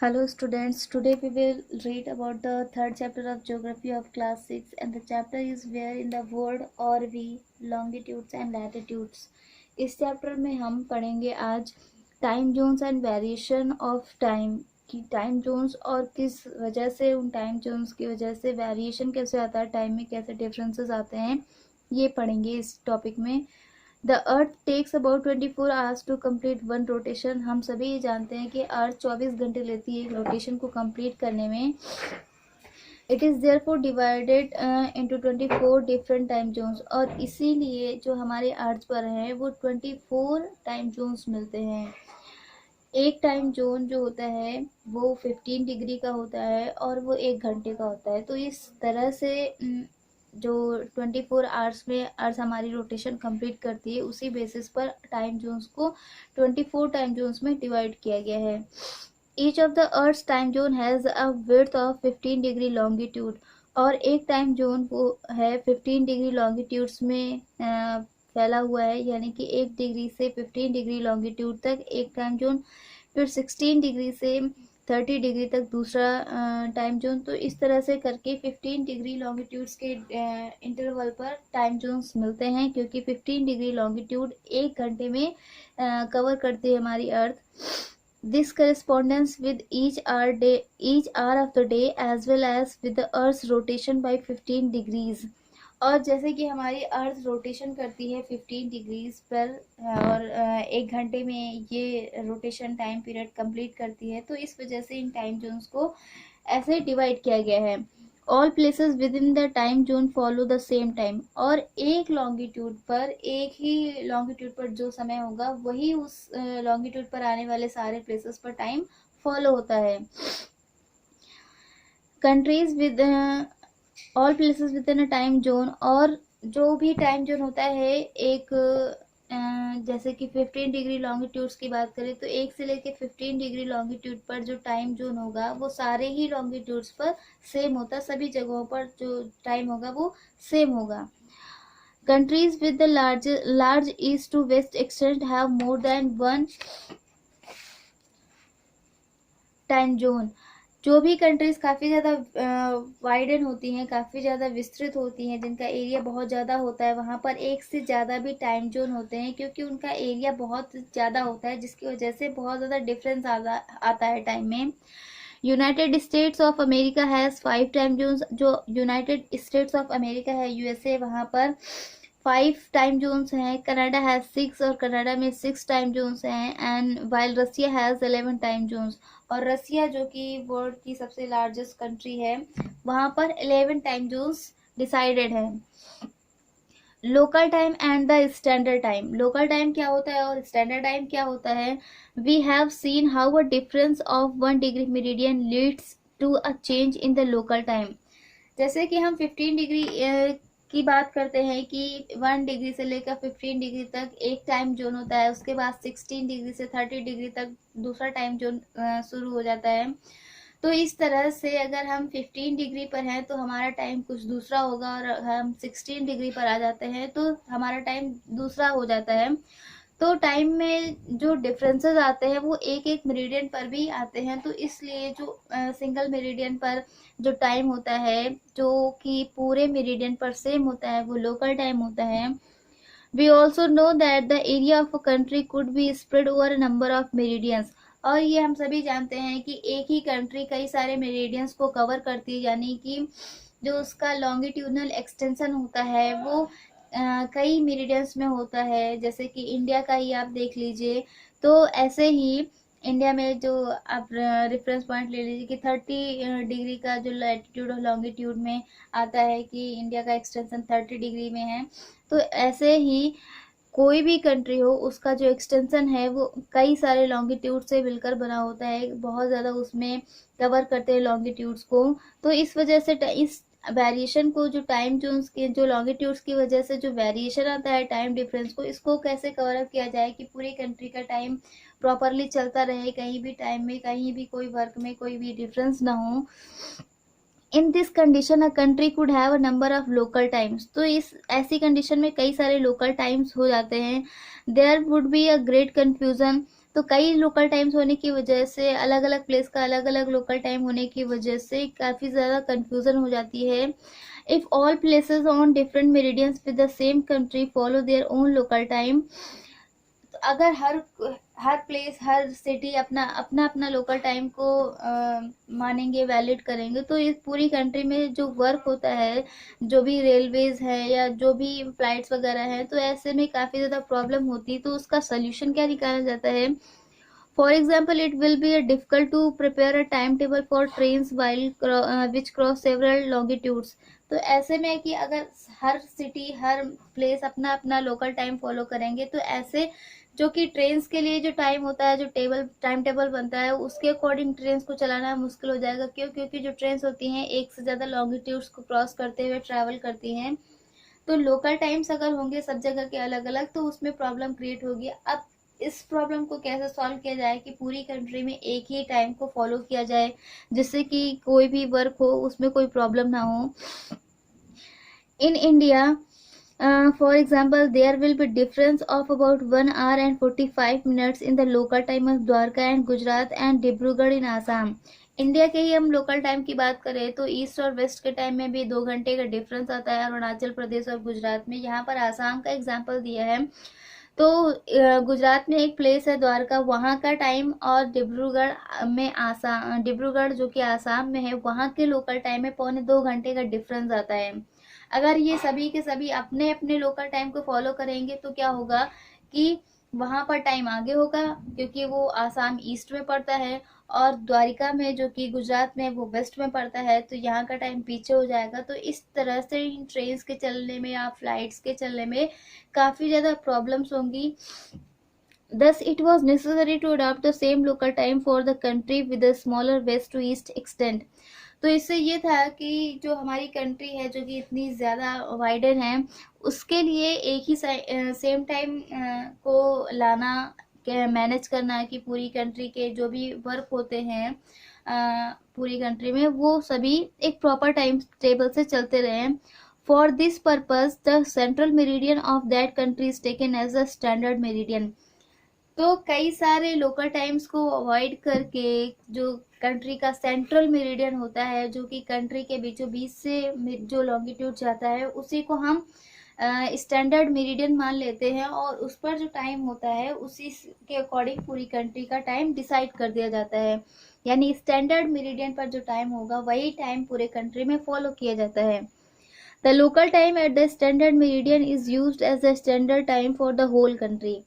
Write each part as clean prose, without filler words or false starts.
Hello students, today we will read about the third chapter of Geography of class 6 and the chapter is Where in the World or We, Longitudes and Latitudes। इस chapter में हम पढ़ेंगे आज time zones and variation of time कि time zones और किस वजह से उन टाइम जोन्स की वजह से वेरिएशन कैसे आता है, टाइम में कैसे डिफरेंसेस आते हैं, ये पढ़ेंगे इस टॉपिक में। The earth takes about 24 hours to complete one rotation. हम सभी ये जानते हैं कि अर्थ 24 घंटे लेती है एक रोटेशन को कंप्लीट करने में। It is therefore divided into 24 different time zones, और इसीलिए जो हमारे अर्थ पर है वो 24 टाइम जोन्स मिलते हैं। एक टाइम जोन जो होता है वो 15 डिग्री का होता है और वो 1 घंटे का होता है। तो इस तरह से जो 24 आवर्स में अर्थ हमारी रोटेशन कंप्लीट करती है, उसी बेसिस पर टाइम जोन्स को 24 टाइम जोन्स में डिवाइड किया गया है। Each of the earth time zone has a width of 15 degree longitude, और एक टाइम जोन वो है 15 डिग्री लॉन्गिट्यूड्स में फैला हुआ है, यानी कि 1 डिग्री से 15 डिग्री लॉन्गिट्यूड तक एक टाइम जोन, फिर 16 डिग्री से 30 डिग्री तक दूसरा टाइम जोन। तो इस तरह से करके 15 डिग्री लॉन्गिट्यूड्स के इंटरवल पर टाइम जोन्स मिलते हैं, क्योंकि 15 डिग्री लॉन्गिट्यूड 1 घंटे में कवर करती है हमारी earth. This correspondence with each hour of the day as well as with the earth rotation by 15 degrees. और जैसे कि हमारी अर्थ रोटेशन करती है 15 डिग्रीज पर और 1 घंटे में ये रोटेशन टाइम पीरियड कंप्लीट करती है, तो इस वजह से इन टाइम जोन्स को ऐसे डिवाइड किया गया है। All places with in the time zone follow the same time, और एक लॉन्गिट्यूड पर, एक ही लॉन्गिट्यूड पर जो समय होगा वही उस लॉन्गिट्यूड पर आने वाले सारे प्लेसेस पर टाइम फॉलो होता है। Countries with all places with in a time zone, और जो भी टाइम जोन होता है एक जैसे कि 15 डिग्री लॉन्गिट्यूड्स की बात करें तो 1 से लेकर 15 डिग्री लॉन्गिट्यूड पर जो टाइम जोन होगा वो सारे ही लॉन्गिट्यूड्स पर सेम होता है, सभी जगहों पर जो टाइम होगा वो सेम होगा। Countries with the large east to west extent have more than one time zone. जो भी कंट्रीज काफ़ी ज़्यादा वाइडन होती हैं, काफ़ी ज़्यादा विस्तृत होती हैं, जिनका एरिया बहुत ज़्यादा होता है, वहाँ पर एक से ज़्यादा भी टाइम जोन होते हैं, क्योंकि उनका एरिया बहुत ज़्यादा होता है, जिसकी वजह से बहुत ज़्यादा डिफरेंस आता है टाइम में। United States of America has 5 time zones. जो यूनाइटेड स्टेट्स ऑफ अमेरिका है, यूएसए, वहाँ पर 5 टाइम जोन्स हैं। कनाडा हैज़ 6, और कनाडा में 6 टाइम जोन्स हैं। And while Russia has 11 time zones, और रसिया जो कि वर्ल्ड की सबसे लार्जेस्ट कंट्री है, वहाँ पर 11 टाइम जोन्स डिसाइडेड है। Local time and the standard time. Local time क्या होता है और स्टैंडर्ड टाइम क्या होता है? We have seen how a difference of 1 degree meridian leads to a change in the local time. जैसे कि हम 15 डिग्री की बात करते हैं कि 1 डिग्री से लेकर 15 डिग्री तक एक टाइम जोन होता है, उसके बाद 16 डिग्री से 30 डिग्री तक दूसरा टाइम जोन शुरू हो जाता है। तो इस तरह से अगर हम 15 डिग्री पर हैं तो हमारा टाइम कुछ दूसरा होगा, और हम 16 डिग्री पर आ जाते हैं तो हमारा टाइम दूसरा हो जाता है। तो टाइम में जो डिफरेंसेस आते हैं वो एक एक मेरिडियन पर भी आते हैं, तो इसलिए जो सिंगल मेरिडियन पर जो टाइम होता है जो कि पूरे मेरिडियन पर सेम होता है वो लोकल टाइम होता है। We also know that the area of a country could be spread over a number of meridians, और ये हम सभी जानते हैं कि एक ही कंट्री कई सारे मेरिडियंस को कवर करती है, यानी कि जो उसका लॉन्गिट्यूडनल एक्सटेंशन होता है वो कई मेरिडियंस में होता है। जैसे कि इंडिया का ही आप देख लीजिए, तो ऐसे ही इंडिया में जो आप रेफरेंस पॉइंट ले लीजिए कि 30 डिग्री का जो लैटिट्यूड और लॉन्गिट्यूड में आता है कि इंडिया का एक्सटेंशन 30 डिग्री में है, तो ऐसे ही कोई भी कंट्री हो उसका जो एक्सटेंशन है वो कई सारे लॉन्गिट्यूड से मिलकर बना होता है, बहुत ज़्यादा उसमें कवर करते हैं लॉन्गिट्यूड्स को। तो इस वजह से इस वेरिएशन को, जो टाइम जोन्स के जो लॉन्गिट्यूड्स की वजह से जो वेरिएशन आता है टाइम डिफरेंस को, इसको कैसे कवर अप किया जाए कि पूरी कंट्री का टाइम प्रॉपरली चलता रहे, कहीं भी टाइम में, कहीं भी कोई वर्क में कोई भी डिफरेंस ना हो। In this condition a country could have a number of local times. तो इस ऐसी कंडीशन में कई सारे लोकल टाइम्स हो जाते हैं। There would be a great confusion तो कई लोकल टाइम्स होने की वजह से, अलग अलग प्लेस का अलग अलग लोकल टाइम होने की वजह से काफ़ी ज़्यादा कन्फ्यूज़न हो जाती है। If all places on different meridians with the same country follow their own local time, तो अगर हर प्लेस, हर सिटी अपना अपना अपना लोकल टाइम को मानेंगे, वैलिड करेंगे, तो इस पूरी कंट्री में जो वर्क होता है, जो भी रेलवेज है या जो भी फ्लाइट्स वगैरह हैं, तो ऐसे में काफ़ी ज़्यादा प्रॉब्लम होती है। तो उसका सोल्यूशन क्या निकाला जाता है? For example, it will be difficult to prepare a timetable for trains which cross several longitudes. तो ऐसे में कि अगर हर सिटी, हर प्लेस अपना अपना लोकल टाइम फॉलो करेंगे, तो ऐसे जो कि ट्रेन्स के लिए जो टाइम होता है, जो टाइम टेबल बनता है, उसके अकॉर्डिंग ट्रेन्स को चलाना मुश्किल हो जाएगा। क्यों? क्योंकि जो ट्रेन्स होती हैं एक से ज़्यादा लॉन्गिट्यूड्स को क्रॉस करते हुए ट्रैवल करती हैं। तो लोकल टाइम्स अगर होंगे सब जगह के अलग अलग, तो उसमें प्रॉब्लम क्रिएट होगी। अब इस प्रॉब्लम को कैसे सॉल्व किया जाए कि पूरी कंट्री में एक ही टाइम को फॉलो किया जाए, जिससे कि कोई भी वर्क हो उसमें कोई प्रॉब्लम ना हो। In India, for example, there will be difference of about 1 hour and 45 minutes in the local time of Dwarka and Gujarat and Dibrugarh in Assam. India के ही हम लोकल टाइम की बात करें तो ईस्ट और वेस्ट के टाइम में भी 2 घंटे का डिफरेंस आता है अरुणाचल प्रदेश और गुजरात में। यहाँ पर आसाम का एग्जाम्पल दिया है। तो गुजरात में एक प्लेस है द्वारका, वहाँ का टाइम और डिब्रूगढ़ जो कि आसाम में है, वहाँ के लोकल टाइम में 1.25 घंटे का डिफरेंस आता है। अगर ये सभी के सभी अपने अपने लोकल टाइम को फॉलो करेंगे तो क्या होगा कि वहाँ पर टाइम आगे होगा, क्योंकि वो आसाम ईस्ट में पड़ता है और द्वारिका में जो कि गुजरात में वो वेस्ट में पड़ता है, तो यहाँ का टाइम पीछे हो जाएगा। तो इस तरह से इन ट्रेन के चलने में या फ्लाइट्स के चलने में काफ़ी ज़्यादा प्रॉब्लम्स होंगी। Thus, it was necessary to adopt the same local time for the country with a smaller west to east extent. तो इससे ये था कि जो हमारी कंट्री है जो कि इतनी ज़्यादा वाइडन है, उसके लिए एक ही सेम टाइम को लाना, मैनेज करना है कि पूरी कंट्री के जो भी वर्क होते हैं पूरी कंट्री में, वो सभी एक प्रॉपर टाइम टेबल से चलते रहें। For this purpose the central meridian of that country is taken as a standard meridian. तो कई सारे लोकल टाइम्स को अवॉइड करके जो कंट्री का सेंट्रल मेरिडियन होता है, जो कि कंट्री के बीचों बीच से जो लॉन्गिट्यूड जाता है, उसी को हम स्टैंडर्ड मेरिडियन मान लेते हैं और उस पर जो टाइम होता है उसी के अकॉर्डिंग पूरी कंट्री का टाइम डिसाइड कर दिया जाता है। यानी स्टैंडर्ड मेरिडियन पर जो टाइम होगा वही टाइम पूरे कंट्री में फॉलो किया जाता है। The local time at the standard meridian is used as the standard time for the whole country.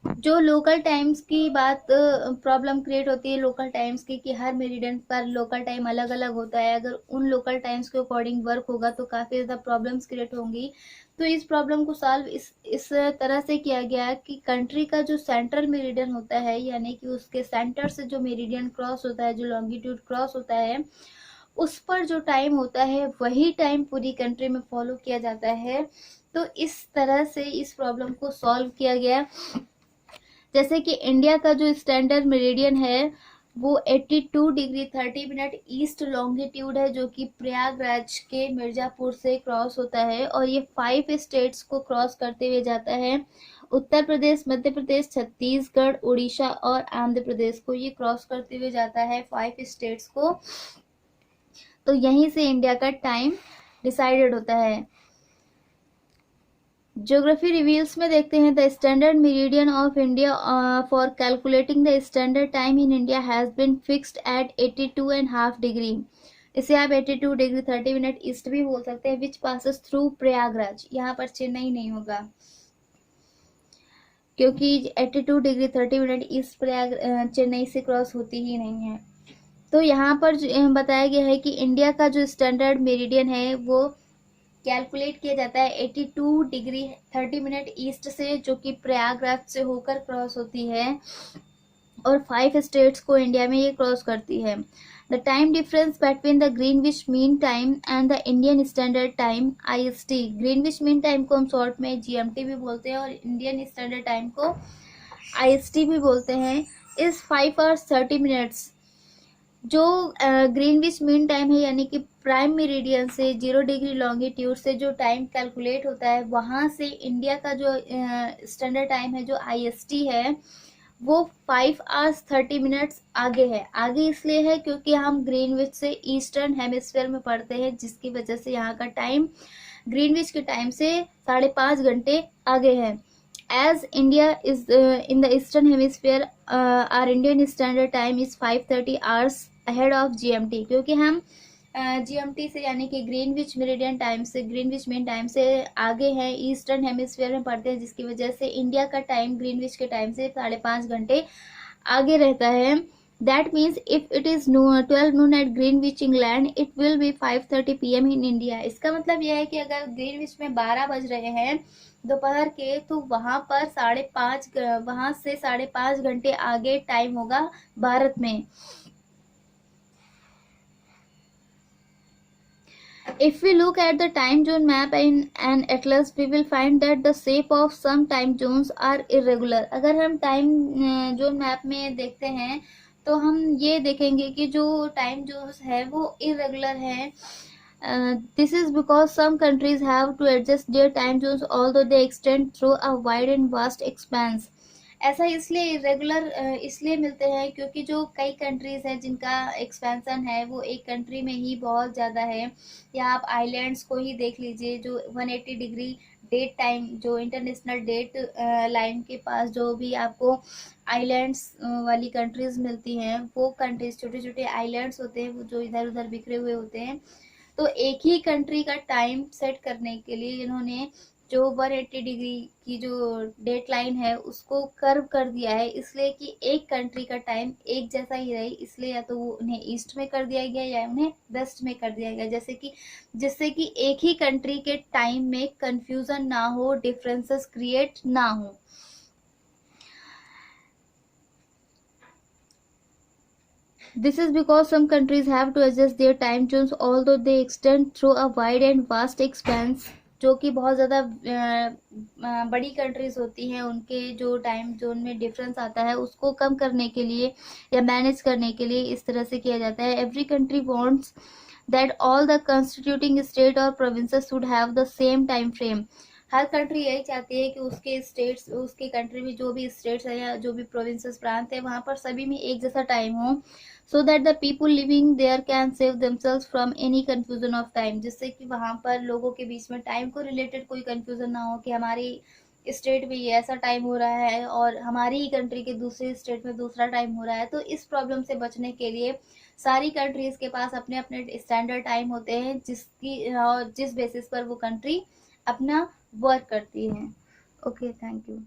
जो लोकल टाइम्स की बात प्रॉब्लम क्रिएट होती है लोकल टाइम्स की कि हर मेरिडियन पर लोकल टाइम अलग अलग होता है, अगर उन लोकल टाइम्स के अकॉर्डिंग वर्क होगा तो काफ़ी ज़्यादा प्रॉब्लम्स क्रिएट होंगी। तो इस प्रॉब्लम को सॉल्व इस तरह से किया गया कि कंट्री का जो सेंट्रल मेरिडियन होता है, यानी कि उसके सेंटर से जो मेरिडियन क्रॉस होता है, जो लॉन्गिट्यूड क्रॉस होता है, उस पर जो टाइम होता है वही टाइम पूरी कंट्री में फॉलो किया जाता है। तो इस तरह से इस प्रॉब्लम को सॉल्व किया गया। जैसे कि इंडिया का जो स्टैंडर्ड मेरिडियन है वो 82 डिग्री 30 मिनट ईस्ट लॉन्गिट्यूड है, जो कि प्रयागराज के मिर्जापुर से क्रॉस होता है और ये 5 स्टेट्स को क्रॉस करते हुए जाता है। उत्तर प्रदेश, मध्य प्रदेश, छत्तीसगढ़, उड़ीसा और आंध्र प्रदेश को ये क्रॉस करते हुए जाता है, 5 स्टेट्स को। तो यहीं से इंडिया का टाइम डिसाइडेड होता है। ज्योग्राफी रिवील्स में देखते हैं the standard meridian of India for calculating the standard time in India has been fixed at 82.5 degree. इसे आप 82 डिग्री 30 मिनट ईस्ट भी बोल सकते हैं, विच पासेस थ्रू प्रयागराज। यहाँ पर चेन्नई नहीं होगा क्योंकि 82 डिग्री 30 मिनट ईस्ट चेन्नई से क्रॉस होती ही नहीं है। तो यहाँ पर बताया गया है कि इंडिया का जो स्टैंडर्ड मेरिडियन है वो कैलकुलेट किया जाता है 82 डिग्री 30 मिनट ईस्ट से, जो कि प्रयागराज से होकर क्रॉस होती है और 5 स्टेट्स को इंडिया में ये क्रॉस करती है। The time difference between the Greenwich mean time and the Indian standard time IST, Greenwich mean time को हम शॉर्ट में GMT भी बोलते हैं और इंडियन स्टैंडर्ड टाइम को IST भी बोलते हैं, इज 5 hours 30 minutes। जो ग्रीनविच मीन टाइम है, यानी कि प्राइम मेरिडियन से 0 डिग्री लॉन्गिट्यूड से जो टाइम कैलकुलेट होता है, वहाँ से इंडिया का जो स्टैंडर्ड टाइम है जो IST है वो 5 hours 30 minutes आगे है। आगे इसलिए है क्योंकि हम ग्रीनविच से ईस्टर्न हेमिस्फीयर में पड़ते हैं, जिसकी वजह से यहाँ का टाइम ग्रीनविच के टाइम से 5.5 घंटे आगे है। As India is in the eastern hemisphere, our Indian standard time is 5:30 hours ahead of GMT, क्योंकि हम GMT से यानी कि ग्रीनविच मेरिडियन टाइम से, ग्रीनविच मेन टाइम से आगे हैं, ईस्टर्न हेमिस्फीयर में पड़ते हैं, जिसकी वजह से इंडिया का टाइम ग्रीनविच के टाइम से 5.5 घंटे आगे रहता है। That means if it is 12 noon at Greenwich England, it will be 5:30 PM in India। इसका मतलब यह है कि अगर ग्रीनविच में 12 बज रहे हैं दोपहर के, तो वहां पर 5:30, वहां से 5.5 घंटे आगे टाइम होगा भारत में। If we look at the time zone map in an atlas, we will find that the shape of some time zones are irregular। अगर हम टाइम जोन मैप में देखते हैं तो हम ये देखेंगे कि जो टाइम जोन्स है वो इरेगुलर है। This is because some countries have to adjust their time zones although they extend through a wide and vast expanse। ऐसा इसलिए इरेगुलर इसलिए मिलते हैं क्योंकि जो कई कंट्रीज हैं जिनका एक्सपेंशन है वो एक कंट्री में ही बहुत ज़्यादा है। या आप आइलैंड्स को ही देख लीजिए, जो 180 डिग्री डेट टाइम, जो इंटरनेशनल डेट लाइन के पास जो भी आपको आइलैंड्स वाली कंट्रीज मिलती हैं, वो कंट्रीज छोटे छोटे आइलैंड्स होते हैं, वो जो इधर उधर बिखरे हुए होते हैं। तो एक ही कंट्री का टाइम सेट करने के लिए इन्होंने जो 180 डिग्री की जो डेट लाइन है उसको कर्व कर दिया है, इसलिए कि एक कंट्री का टाइम एक जैसा ही रहे, इसलिए या तो वो उन्हें ईस्ट में कर दिया गया या उन्हें वेस्ट में कर दिया गया, जिससे कि एक ही कंट्री के टाइम में कंफ्यूजन ना हो, डिफरेंसेस क्रिएट ना हो। This is because some countries have to adjust their time zones although they extend through a wide and vast expanse। जो कि बहुत ज़्यादा बड़ी कंट्रीज होती हैं, उनके जो टाइम जोन में डिफरेंस आता है उसको कम करने के लिए या मैनेज करने के लिए इस तरह से किया जाता है। Every country wants that all the constituting state और provinces should have the same time frame. हर कंट्री यही चाहती है कि उसके स्टेट्स, उसके कंट्री में जो भी स्टेट्स है या जो भी प्रोविंसेस प्रांत है, वहाँ पर सभी में एक जैसा टाइम हो, so that the people living there can save themselves from any confusion of time। जिससे कि वहाँ पर लोगों के बीच में टाइम को रिलेटेड कोई कंफ्यूजन ना हो कि हमारी स्टेट में ये ऐसा टाइम हो रहा है और हमारी ही कंट्री के दूसरे स्टेट में दूसरा टाइम हो रहा है। तो इस प्रॉब्लम से बचने के लिए सारी कंट्रीज के पास अपने अपने स्टैंडर्ड टाइम होते हैं, जिस बेसिस पर वो कंट्री अपना वर्क करती है। Okay, thank you.